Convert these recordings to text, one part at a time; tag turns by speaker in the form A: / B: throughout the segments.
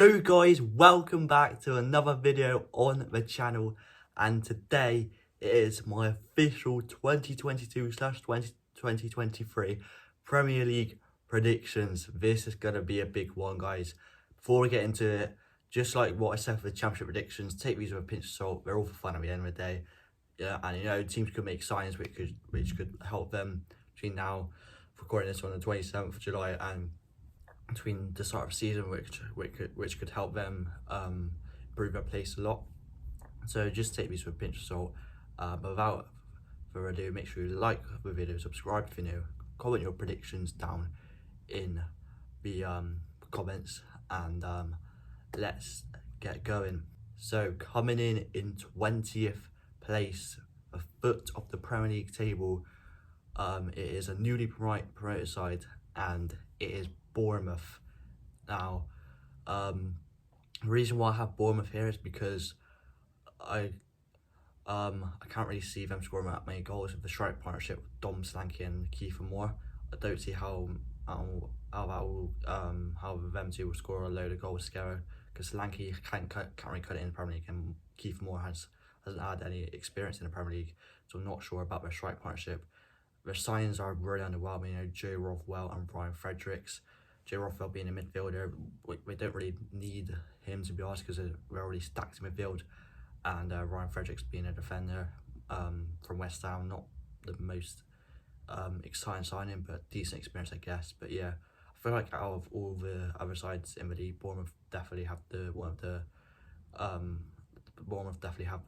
A: Hello guys, welcome back to another video on the channel, and today is my official 2022/2023 Premier League predictions. This is going to be a big one, guys. Before we get into it, just like what I said for the championship predictions, take these with a pinch of salt. They're all for fun at the end of the day. Yeah, and teams could make signings which could help them between now, recording this on the 27th of July, and between the start of the season, which could help them improve their place a lot. So just take these with a pinch of salt. But without further ado, make sure you like the video, subscribe if you're new, comment your predictions down in the comments, and let's get going. So coming in 20th place, a foot of the Premier League table, it is a newly promoted side, and it is Bournemouth. Now, the reason why I have Bournemouth here is because I can't really see them scoring that many goals with the strike partnership with Dom Solanke and Kiefer Moore. I don't see how them two will score a load of goals together, because Solanke can't really cut it in the Premier League, and Kiefer Moore hasn't had any experience in the Premier League, so I'm not sure about their strike partnership. Their signings are really underwhelming. Joe Rothwell and Ryan Fredericks. Joe Rothwell being a midfielder, we don't really need him, to be honest, because we're already stacked in midfield. And Ryan Fredericks being a defender from West Ham, not the most exciting signing, but decent experience, I guess. But yeah, I feel like out of all the other sides in the league, Bournemouth definitely have the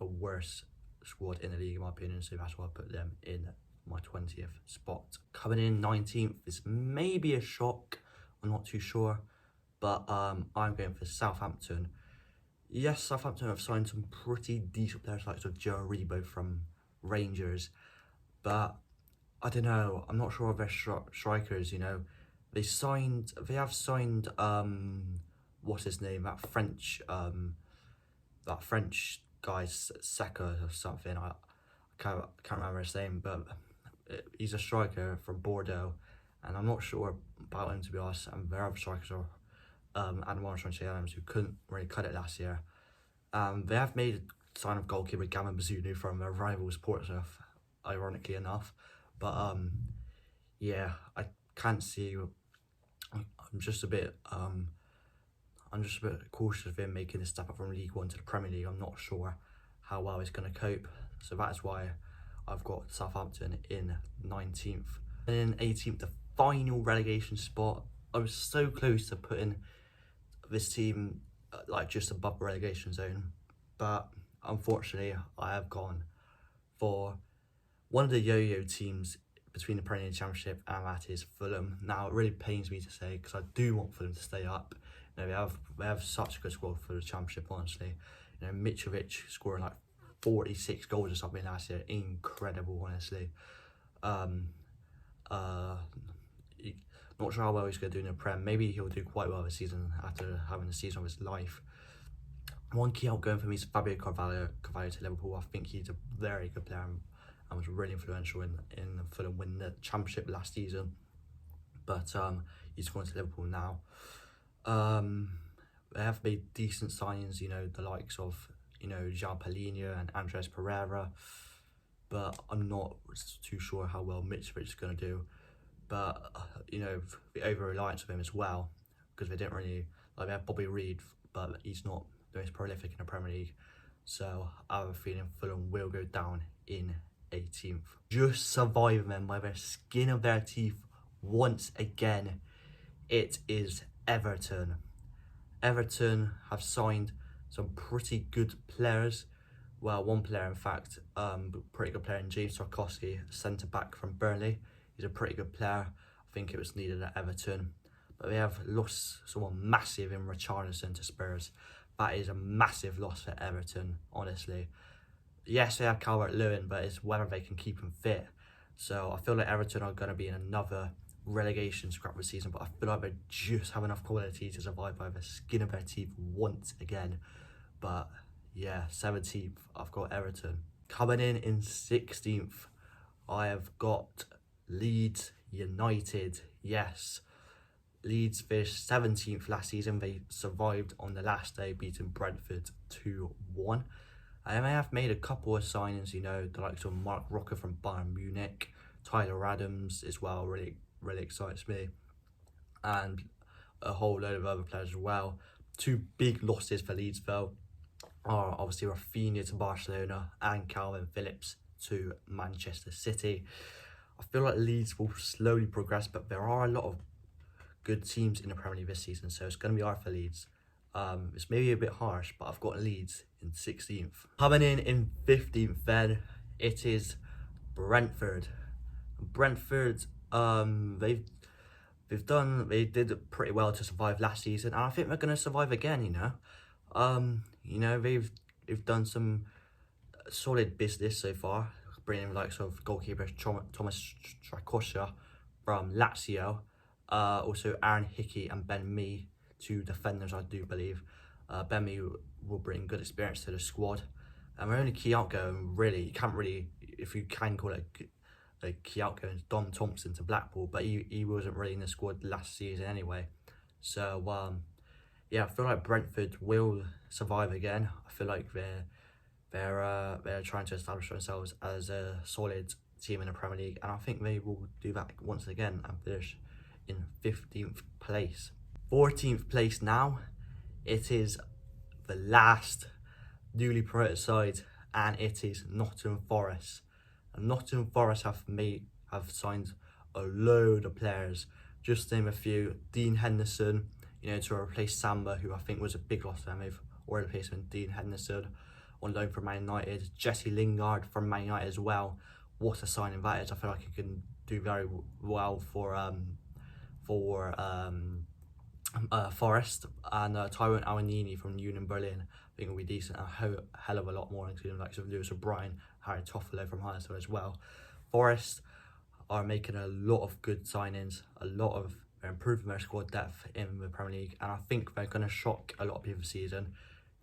A: worst squad in the league, in my opinion. So that's why I put them in my 20th spot. Coming in 19th is maybe a shock, I'm not too sure, but I'm going for Southampton. Yes, Southampton have signed some pretty decent players like Joe Aribo from Rangers, but I don't know, I'm not sure of their strikers. They have signed what's his name, that French guy, Seka or something. I can't remember his name, but he's a striker from Bordeaux, and I'm not sure about him, to be honest. And their other strikers are Adam Morris and Shea Adams, who couldn't really cut it last year. They have made a sign of goalkeeper Gammon Bazunu from their rivals Portsmouth, ironically enough. But yeah, I can't see. I'm just a bit cautious of him making this step up from League One to the Premier League. I'm not sure how well he's going to cope. So that is why I've got Southampton in 19th. And in 18th, the final relegation spot. I was so close to putting this team just above the relegation zone, but unfortunately I have gone for one of the yo-yo teams between the Premier League Championship, and that is Fulham. Now, it really pains me to say, because I do want Fulham to stay up. They have such a good squad for the Championship, honestly. Mitrovic scoring like 46 goals or something last year, incredible, honestly. Not sure how well he's going to do in the Prem. Maybe he'll do quite well this season after having the season of his life. One key outgoing for me is Fabio Carvalho to Liverpool. I think he's a very good player and was really influential in Fulham winning the Championship last season. But he's going to Liverpool now. They have made decent signings, the likes of Jean Paulinho and Andres Pereira, but I'm not too sure how well Mitrovic is going to do. But the over-reliance of him as well, because they didn't really, they have Bobby Reed, but he's not the most prolific in the Premier League. So I have a feeling Fulham will go down in 18th. Just surviving them by the skin of their teeth once again, it is Everton. Everton have signed some pretty good players. Well, one player, in fact, pretty good player in James Tarkowski, centre-back from Burnley. He's a pretty good player. I think it was needed at Everton. But they have lost someone massive in Richarlison to Spurs. That is a massive loss for Everton, honestly. Yes, they have Calvert-Lewin, but it's whether they can keep him fit. So I feel like Everton are going to be in another relegation scrap this season, but I feel like they just have enough quality to survive by the skin of their teeth once again. But yeah, 17th, I've got Everton. Coming in 16th, I have got Leeds United. Yes, Leeds finished 17th last season. They survived on the last day, beating Brentford 2-1. And they have made a couple of signings, the likes of Mark Rocker from Bayern Munich, Tyler Adams as well, really excites me, and a whole load of other players as well. Two big losses for Leeds though are obviously Rafinha to Barcelona and Calvin Phillips to Manchester City. I feel like Leeds will slowly progress, but there are a lot of good teams in the Premier League this season, so it's going to be hard for Leeds. It's maybe a bit harsh, but I've got Leeds in 16th. Coming in 15th then, it is Brentford. Brentford, they did pretty well to survive last season, and I think they're going to survive again. They've done some solid business so far, bringing like sort of goalkeeper Thomas Strakosha from Lazio, also Aaron Hickey and Ben Mee, two defenders I do believe. Ben Mee will bring good experience to the squad, and we're only key outgoing really. You can't really, if you can call it a key outgoing, Dom Thompson to Blackpool, but he wasn't really in the squad last season anyway. So yeah, I feel like Brentford will survive again. I feel like they're trying to establish themselves as a solid team in the Premier League, and I think they will do that once again and finish in 15th place. 14th place now, it is the last newly promoted side, and it is Nottingham Forest. And Nottingham Forest have signed a load of players. Just to name a few: Dean Henderson, to replace Samba, who I think was a big loss for them. They've already replaced him. Dean Henderson on loan from Man United. Jesse Lingard from Man United as well. What a signing that is! I feel like he can do very well for Forest. And Tyrone Awanini from Union Berlin, I think will be decent. A hell of a lot more, including like Lewis O'Brien, Harry Toffolo from Huddersfield as well. Forest are making a lot of good signings, they're improving their squad depth in the Premier League, and I think they're going to shock a lot of people this season.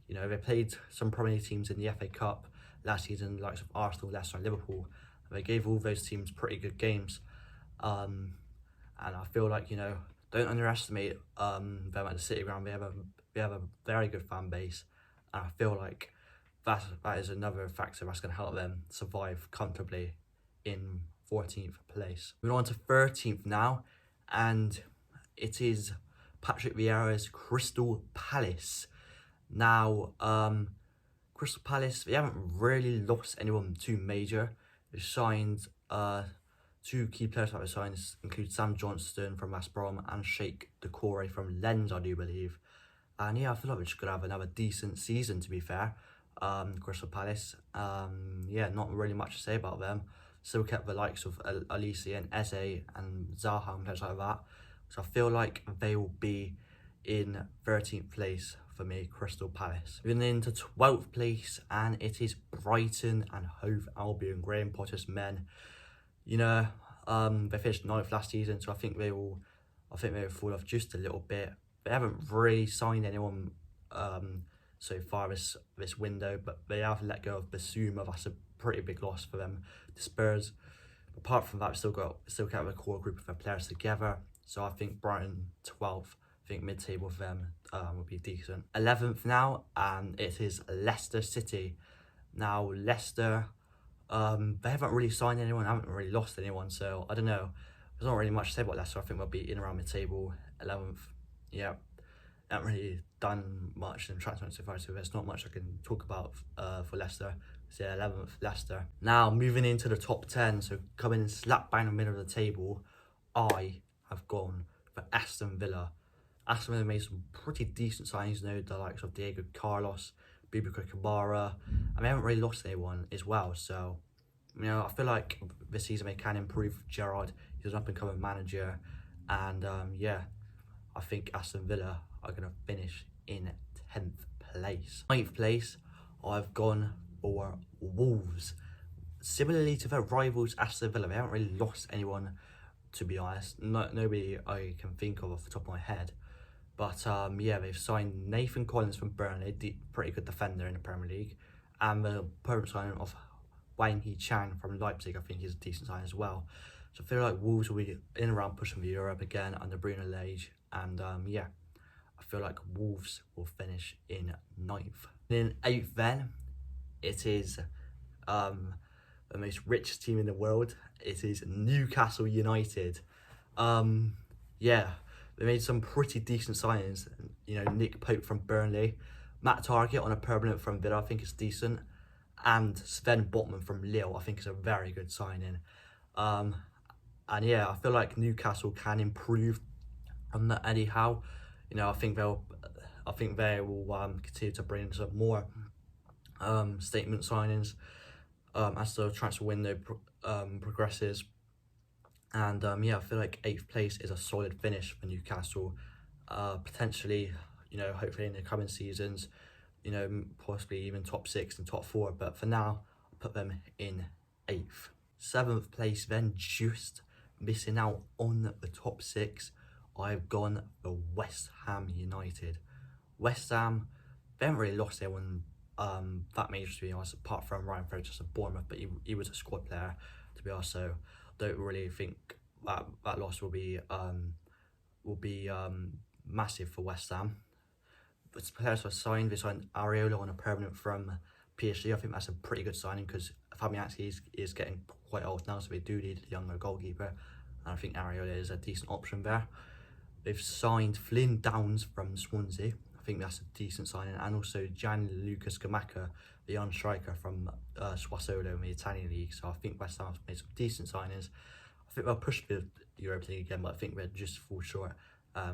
A: They played some Premier League teams in the FA Cup last season, like Arsenal, Leicester and Liverpool. They gave all those teams pretty good games. And I feel like, don't underestimate them at the City Ground. They have a very good fan base, and I feel like that is another factor that's going to help them survive comfortably in 14th place. Moving on to 13th now, and it is Patrick Vieira's Crystal Palace. Now, Crystal Palace, they haven't really lost anyone too major. They signed two key players that were signed include Sam Johnston from West Brom and Sheikh Doucouré from Lens, I do believe. And yeah, I feel like we're just going to have another decent season, to be fair. Crystal Palace, yeah, not really much to say about them. Still kept the likes of Alicia and Eze and Zaha and players like that. So I feel like they will be in 13th place for me, Crystal Palace. Moving into 12th place, and it is Brighton and Hove Albion, Graham Potter's men. They finished 9th last season, so I think they will fall off just a little bit. They haven't really signed anyone so far this window, but they have let go of Basuma. That's a pretty big loss for them. The Spurs, apart from that, still kept a core group of their players together. So I think Brighton 12th. I think mid-table for them would be decent. 11th now, and it is Leicester City. Now Leicester, they haven't really signed anyone, haven't really lost anyone, so I don't know. There's not really much to say about Leicester. I think they'll be in around mid-table, 11th. Yeah, haven't really done much in the transfer so far, so there's not much I can talk about for Leicester. So yeah, 11th, Leicester. Now, moving into the top 10, so coming in slap bang in the middle of the table, I have gone for Aston Villa. Aston Villa made some pretty decent signings, the likes of Diego Carlos, Boubacar Kamara, and they haven't really lost anyone as well. So, I feel like this season they can improve Gerrard. He's an up-and-coming manager, and yeah, I think Aston Villa are going to finish in 10th place. 9th place, I've gone for Wolves. Similarly to their rivals Aston Villa, they haven't really lost anyone, to be honest. Nobody I can think of off the top of my head. But yeah, they've signed Nathan Collins from Burnley, pretty good defender in the Premier League, and the permanent signing of Wang Hee-chan from Leipzig. I think he's a decent sign as well. So I feel like Wolves will be in and around pushing for Europe again under Bruno Lage. And yeah, I feel like Wolves will finish in 9th. In 8th then, it is the most richest team in the world. It is Newcastle United. Yeah, they made some pretty decent signings. You know, Nick Pope from Burnley, Matt Target on a permanent from Villa, I think is decent, and Sven Botman from Lille, I think is a very good signing. And yeah, I feel like Newcastle can improve on that anyhow. You know, I think they will continue to bring some more statement signings as the transfer window progresses. And yeah, I feel like 8th place is a solid finish for Newcastle. Potentially, you know, hopefully in the coming seasons, you know, possibly even top 6 and top 4. But for now, I'll put them in 8th. 7th place then, just missing out on the top 6. I've gone for West Ham United. West Ham, they haven't really lost anyone that major, to be honest, apart from Ryan Fraser at Bournemouth, but he was a squad player, to be honest, so don't really think that loss will be massive for West Ham. But the players were signed. They signed Areola on a permanent from PSG. I think that's a pretty good signing because Fabianski is getting quite old now, so they do need a younger goalkeeper, and I think Areola is a decent option there. They've signed Flynn Downs from Swansea. I think that's a decent signing, and also Gianluca Scamacca, the young striker from Sassuolo in the Italian league. So I think West Ham's made some decent signings. I think they'll push the Europa League again, but I think they're just fall short,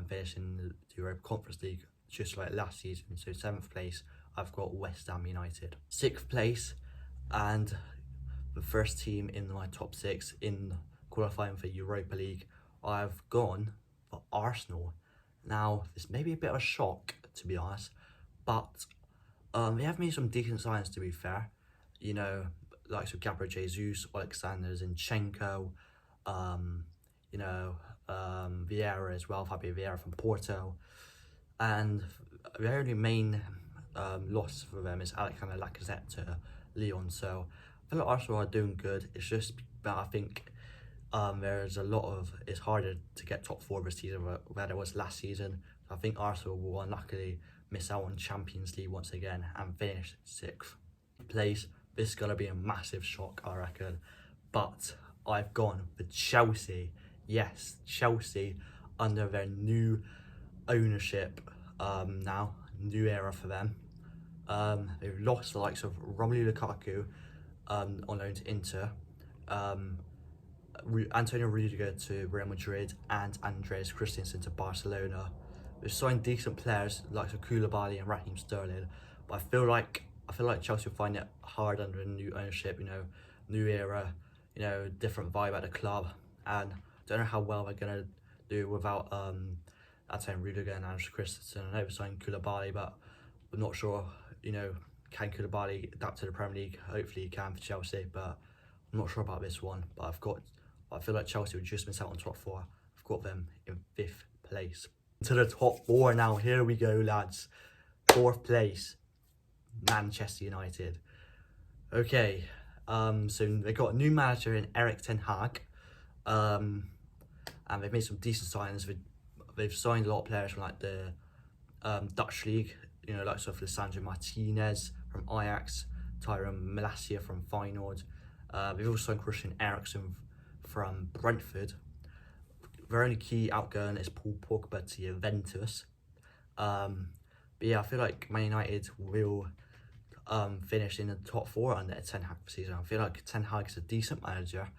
A: finishing the Europa Conference League just like last season. So 7th place, I've got West Ham United. 6th place, and the first team in my top 6 in qualifying for Europa League, I've gone for Arsenal. Now, this may be a bit of a shock, to be honest, but they have made some decent signings, to be fair. You know, like so Gabriel Jesus, Alexander Zinchenko, you know, Vieira as well, Fabio Vieira from Porto. And the only main loss for them is Alexander Lacazette to Lyon. So I feel like Arsenal are doing good. It's just that I think there's a lot of, it's harder to get top 4 this season where it was last season. So I think Arsenal will unluckily miss out on Champions League once again and finish 6th place. This is going to be a massive shock, I reckon. But I've gone for Chelsea. Yes, Chelsea under their new ownership now. New era for them. They've lost the likes of Romelu Lukaku on loan to Inter. Antonio Rudiger to Real Madrid and Andreas Christensen to Barcelona. They've signed decent players like Koulibaly and Raheem Sterling, but I feel like Chelsea will find it hard under a new ownership. You know, new era, you know, different vibe at the club, and I don't know how well they're gonna do without Antonio Rudiger and Andreas Christensen. I know they've signed Koulibaly, but I'm not sure. You know, can Koulibaly adapt to the Premier League? Hopefully he can for Chelsea, but I'm not sure about this one. But I feel like Chelsea would just miss out on top 4. I've got them in 5th place. To the top 4 now. Here we go, lads. 4th place, Manchester United. Okay, so they got a new manager in Erik ten Hag, and they've made some decent signings. They've signed a lot of players from like the Dutch league. You know, like sort of Lisandro Martinez from Ajax, Tyrone Malacia from Feyenoord. They've also signed Christian Eriksen from Brentford. Their only key outgoing is Paul Pogba to Juventus. But yeah, I feel like Man United will finish in the top 4 under Ten Hag season. I feel like Ten Hag is a decent manager.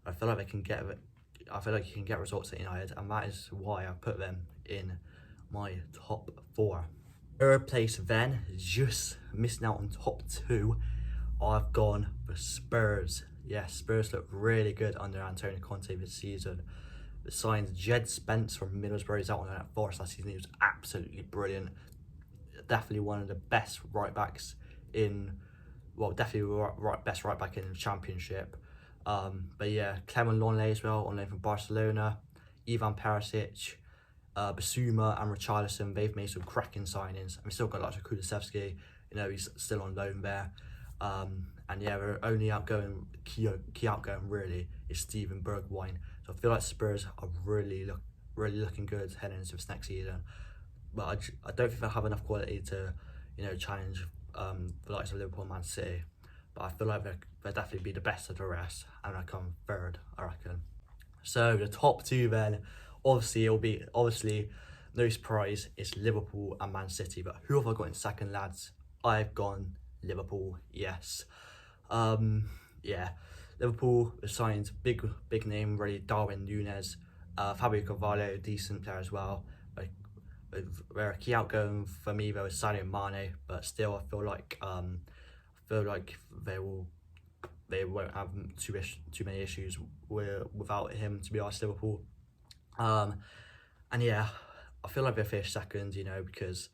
A: I feel like he can get results at United, and that is why I put them in my top 4. 3rd place then, just missing out on top 2. I've gone for Spurs. Yes, Spurs look really good under Antonio Conte this season. They signed Jed Spence from Middlesbrough. He's out on that Forest last season. He was absolutely brilliant. Definitely one of the best right backs in, well, definitely best right back in the Championship. But yeah, Clement Lenglet as well on loan from Barcelona. Ivan Perisic, Basuma and Richarlison. They've made some cracking signings. And we've still got like Kulusevski. You know, he's still on loan there. And yeah, their only key outgoing really is Steven Bergwijn. So I feel like Spurs are really really looking good heading into this next season. But I don't think they have enough quality to, challenge the likes of Liverpool and Man City. But I feel like they'll definitely be the best of the rest, and I come third, I reckon. So the top two then, obviously no surprise, it's Liverpool and Man City. But who have I got in second, lads? I've gone Liverpool, yes. Yeah, Liverpool signed big name really, Darwin Núñez, Fabio Carvalho, decent player as well. Where a key outgoing for me though is Sadio Mane, but still I feel like they won't have too many issues without him, to be honest, Liverpool. And yeah, I feel like they finished second, because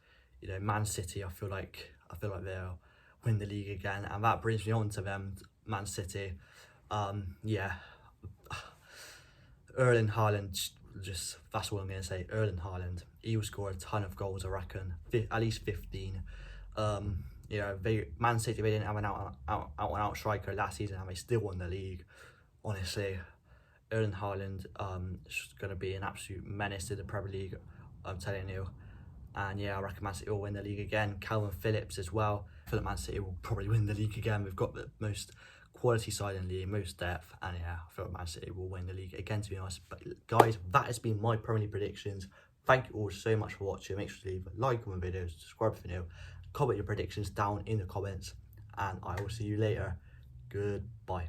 A: Man City, I feel like they'll win the league again, and that brings me on to them, Man City. Yeah, Erling Haaland, just that's all I'm gonna say. Erling Haaland, he will score a ton of goals, I reckon, at least 15. Man City, they didn't have an out striker last season, and they still won the league. Honestly, Erling Haaland is gonna be an absolute menace to the Premier League, I'm telling you. And yeah, I reckon Man City will win the league again. Calvin Phillips as well. I feel like Man City will probably win the league again. We've got the most quality side in the league, most depth, and yeah, I feel like Man City will win the league again, to be honest. But guys, that has been my Premier League predictions. Thank you all so much for watching. Make sure to leave a like on the video, subscribe if you're new, comment your predictions down in the comments, and I will see you later. Goodbye.